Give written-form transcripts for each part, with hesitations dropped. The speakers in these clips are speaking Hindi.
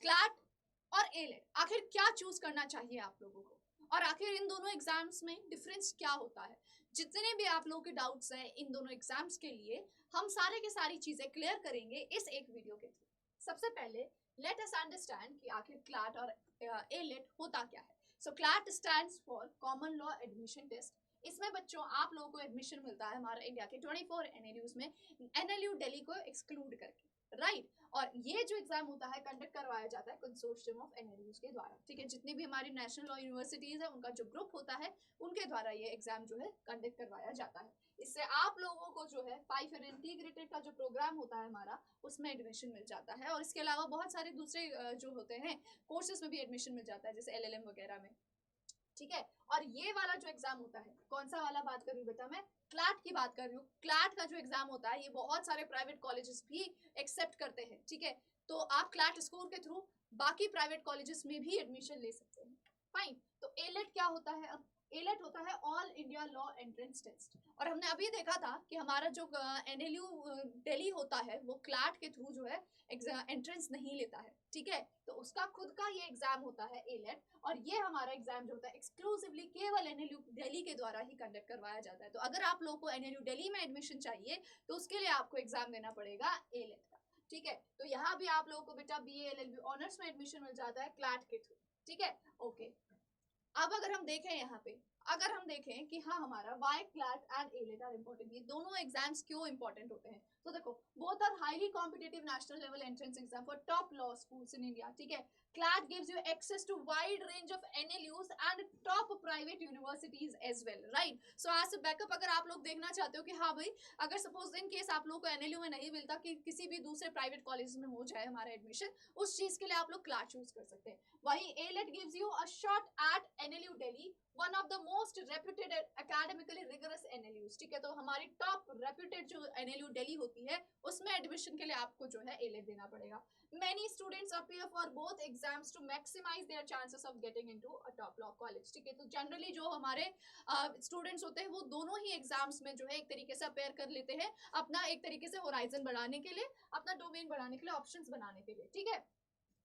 क्लैट और एलेट, आखिर क्या चूज करना चाहिए आप लोगों को, और आखिर इन दोनों एग्जाम्स में डिफरेंस क्या होता है। जितने भी आप लोगों के डाउट्स हैं इन दोनों एग्जाम्स के लिए, हम सारे के सारी चीजें क्लियर करेंगे इस एक वीडियो के थ्रू। सबसे पहले लेट अस अंडरस्टैंड कि आखिर क्लैट और एलेट होता क्या है। So CLAT stands for common law admission test. इसमें बच्चों आप लोगों को एडमिशन मिलता है हमारा इंडिया के 24 एनएलयूज में, एनएलयू दिल्ली को एक्सक्लूड करके, राइट। और ये जो एग्जाम होता है कंडक्ट करवाया जाता है कंसोर्शियम ऑफ एनएलयूज के द्वारा, ठीक है। जितनी भी हमारी नेशनल लॉ यूनिवर्सिटीज है उनका जो ग्रुप होता है उनके द्वारा ये एग्जाम जो है कंडक्ट करवाया जाता है। इससे आप लोगों को जो है 5 ईयर इंटीग्रेटेड का जो प्रोग्राम होता है हमारा उसमें एडमिशन मिल जाता है, और इसके अलावा बहुत सारे दूसरे जो होते हैं कोर्सेज में भी एडमिशन मिल जाता है, जैसे एलएलएम वगैरह में, ठीक है। और ये वाला जो एग्जाम होता है, कौन सा वाला बात कर रही हूँ बेटा मैं, क्लैट की बात कर रही हूँ। क्लैट का जो एग्जाम होता है ये बहुत सारे प्राइवेट कॉलेजेस भी एक्सेप्ट करते हैं, ठीक है। तो आप क्लैट स्कोर के थ्रू बाकी प्राइवेट कॉलेजेस में भी एडमिशन ले सकते हैं, फाइन। तो एलेट क्या होता है, अब एलेट होता है all India law entrance test, और हमने अभी देखा था कि हमारा जो एनएलयू दिल्ली होता है वो क्लैट के थ्रू जो है एंट्रेंस नहीं लेता है, ठीक है। तो उसका खुद का ये एग्जाम होता है एलेट, और ये हमारा एग्जाम जो होता है एक्सक्लूसिवली केवल एनएलयू दिल्ली के द्वारा ही कंडक्ट करवाया जाता है। तो अगर आप लोगों को एनएलयू दिल्ली में एडमिशन चाहिए तो उसके लिए आपको एग्जाम देना पड़ेगा एलेट का, ठीक है। तो यहाँ भी आप लोगों को बेटा बीए एलएलबी ऑनर्स में एडमिशन मिल जाता है क्लैट के थ्रू, ठीक है, ओके। अब अगर हम देखें यहाँ पे, अगर हम देखें कि हाँ हमारा why CLAT and AILET are important, ये दोनों एग्जाम्स क्यों इंपॉर्टेंट होते हैं, तो देखो both are highly competitive national level entrance exam for top law schools in India, ठीक है। CLAT gives you access to wide range of NLUs and top private universities as well, right. So as backup अगर आप लोग देखना चाहते हो कि हाँ भाई अगर सपोज इन केस आप लोग को एनएलयू में नहीं मिलता, कि किसी भी दूसरे प्राइवेट कॉलेज में हो जाए हमारा एडमिशन, उस चीज के लिए आप लोग क्लैट चूज कर सकते हैं। वही AILET gives you a shot at NLU Delhi, one of the most reputed academically rigorous NLUs, ठीक है। तो हमारी टॉप रेप्यूटेड जो एनएलयू दिल्ली होती है उसमें एडमिशन के लिए आपको जो है एलेट देना पड़ेगा। Many students appear for both exams to maximise their chances of getting into a top law college, ठीक है। तो जनरली जो हमारे स्टूडेंट्स होते हैं वो दोनों ही एग्जाम्स में जो है एक तरीके से अपेयर कर लेते हैं, अपना एक तरीके से होराइजन बढ़ाने के लिए, अपना डोमेन बढ़ाने के लिए, ऑप्शंस बनाने के लिए, ठीक है,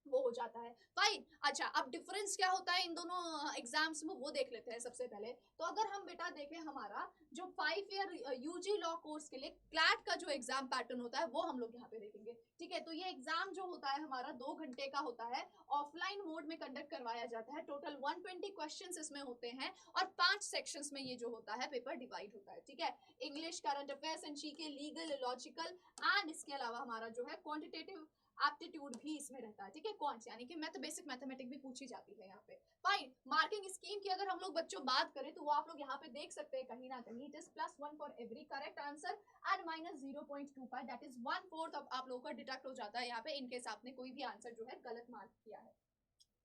वो हो जाता है, फाइन। अच्छा अब डिफरेंस क्या होता है इन दोनों एग्जाम्स में वो देख लेते हैं सबसे पहले। तो अगर हम बेटा देखें हमारा जो 5 ईयर यूजी लॉ कोर्स के लिए क्लैट का जो एग्जाम पैटर्न होता है वो हम लोग यहाँ पे देखेंगे, ठीक है। तो ये एग्जाम जो होता है हमारा 2 घंटे का होता है, ऑफलाइन मोड में कंडक्ट करवाया जाता है, टोटल 120 क्वेश्चंस इसमें होते हैं, और 5 सेक्शंस में ये जो होता है पेपर डिवाइड होता है, ठीक है। English, current affairs and GK, legal, logical and इसके अलावा हमारा जो है क्वांटिटेटिव एप्टीट्यूड भी इसमें रहता है, ठीक है, कौन से यानी कि मैथ बेसिक मैथमेटिक भी पूछी जाती है यहाँ पे, फाइन। मार्किंग स्कीम की अगर हम लोग बच्चों बात करें तो वो आप लोग यहाँ पे देख सकते हैं कहीं ना कहीं, it is +1 for every correct answer and -0.25, that is 1/4 आप लोगों का डिडक्ट हो जाता है यहाँ पे इनकेस आपने कोई भी आंसर जो है गलत मार्क किया है,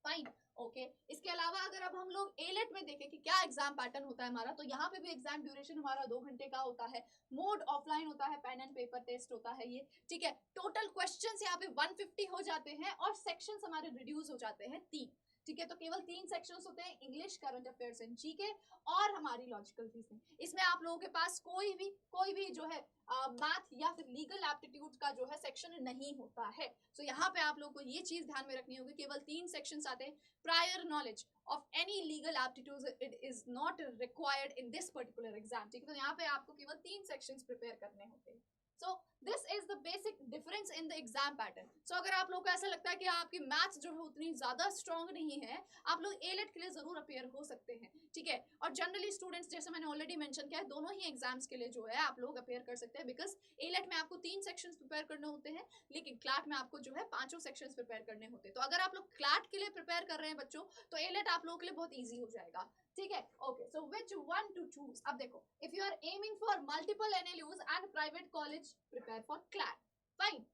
फाइन, ओके। इसके अलावा अगर अब हम लोग एलेट में देखें कि क्या एग्जाम पैटर्न होता है हमारा, तो यहाँ पे भी एग्जाम ड्यूरेशन हमारा 2 घंटे का होता है, मोड ऑफलाइन होता है, पेन एंड पेपर टेस्ट होता है ये, ठीक है। टोटल क्वेश्चंस यहाँ पे 150 हो जाते हैं, और सेक्शंस हमारे रिड्यूस हो जाते हैं 3, ठीक है। तो केवल 3 सेक्शंस होते हैं, English, current affairs and GK और हमारी लॉजिकल रीजनिंग। इसमें आप लोगों के पास कोई भी जो है मैथ या फिर लीगल एप्टीट्यूड का जो है सेक्शन नहीं होता है। सो यहाँ पे आप लोगों को ये चीज ध्यान में रखनी होगी, केवल 3 सेक्शंस आते हैं। Prior knowledge of any legal aptitude it is not required in this particular exam, ठीक है। तो यहाँ पे आपको केवल 3 सेक्शंस प्रिपेयर करने होते हैं। So this is the basic difference in the exam pattern. So अगर आप लोग को ऐसा लगता है कि आपकी मैथ्स जो है उतनी ज्यादा स्ट्रांग नहीं है, आप लोग एलेट के लिए जरूर अपेयर हो सकते हैं, ठीक है। और जनरली स्टूडेंट्स जैसे मैंने ऑलरेडी मेंशन किया है दोनों ही एग्जाम्स के लिए जो है आप लोग अपेयर कर सकते हैं, बिकॉज एलेट में आपको 3 सेक्शंस प्रिपेयर करने होते हैं, लेकिन क्लैट में आपको जो है 5 सेक्शंस प्रिपेयर करने होते हैं। तो अगर आप लोग क्लैट के लिए प्रिपेयर कर रहे हैं बच्चों तो एलेट आप लोगों के लिए बहुत ईजी हो जाएगा, ठीक है, okay. So which one to choose, अब देखो if you are aiming for multiple NLUs and private college prepare for CLAT, fine.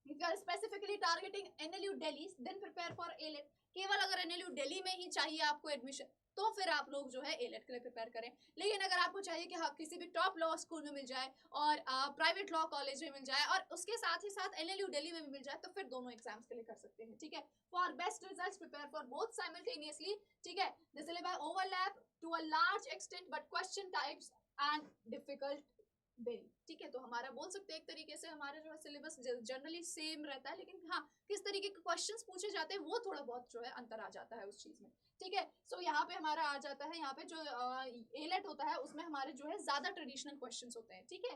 If you are specifically targeting NLU Delhi then prepare for AILET. केवल अगर एनएलयू दिल्ली में ही चाहिए आपको एडमिशन तो फिर आप लोग जो है एलेट के लिए प्रिपेयर करें। लेकिन अगर आपको चाहिए कि हाँ किसी भी टॉप लॉ स्कूल में मिल जाए और प्राइवेट लॉ कॉलेज में मिल जाए और उसके साथ ही साथ एनएलयू दिल्ली में भी मिल जाए तो फिर दोनों एग्जाम्स के लिए कर सकते हैं, ठीक है। For best results prepare for both simultaneously, ठीक है। The syllabus overlap to a large extent but question types and difficult vary, ठीक है। तो हमारा बोल सकते हैं एक तरीके से हमारा जो है सिलेबस जनरली सेम रहता है, लेकिन हाँ किस तरीके के क्वेश्चंस पूछे जाते हैं वो थोड़ा बहुत जो है अंतर आ जाता है उस चीज में, ठीक है। सो यहाँ पे हमारा आ जाता है, यहाँ पे जो एलेट होता है उसमें हमारे जो है ज्यादा ट्रेडिशनल क्वेश्चंस होते हैं, ठीक है,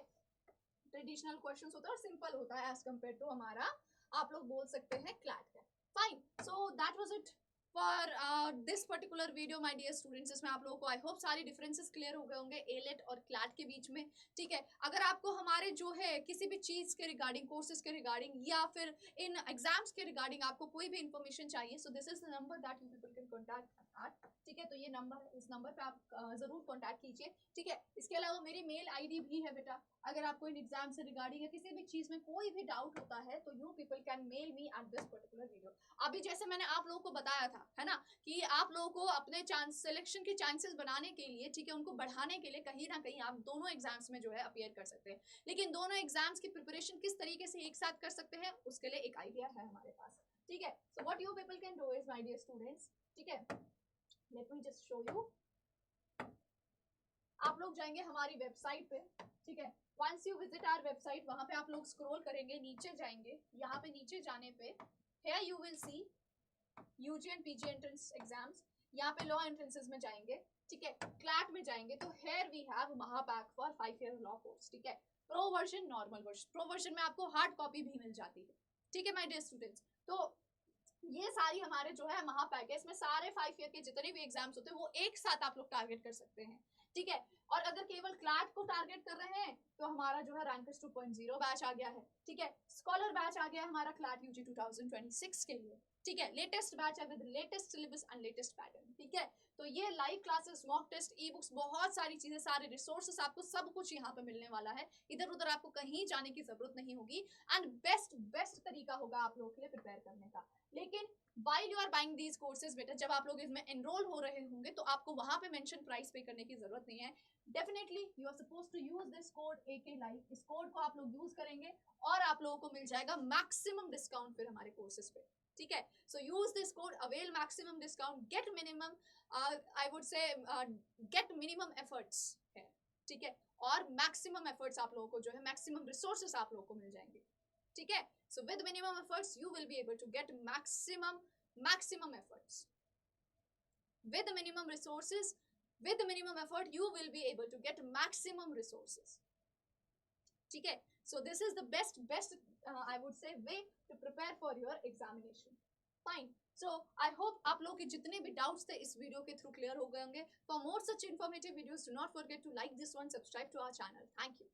ट्रेडिशनल क्वेश्चंस होता है और सिंपल होता है एज कम्पेयर टू हमारा, आप लोग बोल सकते हैं, क्लैट का। Fine, so that was it for this particular video my dear students. इसमें आप लोगों को आई होप सारी डिफरेंसेस क्लियर हो गए होंगे एलेट और क्लैट के बीच में, ठीक है। अगर आपको हमारे जो है किसी भी चीज के रिगार्डिंग, कोर्सेज के रिगार्डिंग या फिर इन एग्जाम्स के रिगार्डिंग आपको कोई भी इन्फॉर्मेशन चाहिए, सो this is the number that you people can contact, ठीक है। तो ये नंबर है, इस नंबर पे आप जरूर कॉन्टैक्ट कीजिए, ठीक है। इसके अलावा मेरी मेल आईडी भी है बेटा, अगर आपको इन एग्जाम से रिगार्डिंग या किसी भी चीज में कोई भी डाउट होता है तो you people can mail me at this particular video. अभी जैसे मैंने आप लोगों को बताया था, है ना, कि आप लोगों को अपने चांस सिलेक्शन के चांसेस बनाने के लिए, ठीक है, उनको बढ़ाने के लिए कहीं ना कहीं आप दोनों एग्जाम्स में जो है अपीयर कर सकते हैं। लेकिन दोनों एग्जाम्स की प्रिपरेशन किस तरीके से एक साथ कर सकते हैं उसके लिए एक आइडिया है हमारे पास, ठीक है। So what you people can do is my dear students, ठीक है, let me just show you. आप लोग जाएंगे हमारी वेबसाइट पे, ठीक है। Once you visit our website, वहां पे आप लोग स्क्रॉल करेंगे, नीचे जाएंगे, यहाँ पे नीचे जाने पे here you will see UG and PG entrance exams, यहाँ पे लॉ एंट्रेंसेस में जाएंगे, ठीक है। क्लैट में जाएंगे तो here we have महापैक फॉर 5 year लॉ कोर्स, ठीक है। Pro version, normal version, pro version में आपको हार्ड कॉपी भी मिल जाती है, ठीक है माय डियर स्टूडेंट्स। तो ये सारी हमारे जो है महापैक है, इसमें सारे 5 ईयर के जितने भी एग्जाम्स होते हैं वो एक साथ आप लोग टारगेट कर सकते हैं, ठीक है। और अगर केवल क्लैट को टारगेट कर रहे हैं तो हमारा जो है रैंकर्स 2.0 बैच आ गया है, ठीक है। स्कॉलर बैच आ गया है हमारा क्लैट यूजी 2026 के लिए, ठीक है। लेटेस्ट बैच है with latest syllabus and latest pattern, ठीक है। तो ये live classes, mock test, e books, बहुत सारी चीजें, सारे रिसोर्सेस, आपको सब कुछ यहाँ पे मिलने वाला है। इधर उधर आपको कहीं जाने की जरूरत नहीं होगी एंड बेस्ट तरीका होगा आप लोगों के लिए प्रिपेयर करने का। लेकिन while you are buying these courses, बेटा जब आप लोग इसमें एनरोल हो रहे होंगे तो आपको वहां पे मेंशन प्राइस पे करने की जरूरत नहीं है। Definitely you are suppose to use this code AK live, इस कोड को आप लोग यूज करेंगे और आप लोगों को मिल जाएगा मैक्सिमम डिस्काउंट फिर हमारे कोर्सेज पे, ठीक है। So use this code, avail maximum discount, get minimum, I would say get minimum efforts है, ठीक है। और मैक्सिमम एफर्ट्स आप लोगों को जो है, मैक्सिमम रिसोर्सेस आप लोगों को मिल जाएंगे, ठीक है। So with minimum efforts you will be able to get maximum efforts. With minimum resources, with minimum effort you will be able to get maximum resources, ठीक है। So this is the best I would say way to prepare for your examination. Fine. So I hope आप लोगों के जितने भी doubts थे इस वीडियो के थ्रू क्लियर हो गए होंगे। For more such informative videos do not forget to like this one, subscribe to our channel. Thank you.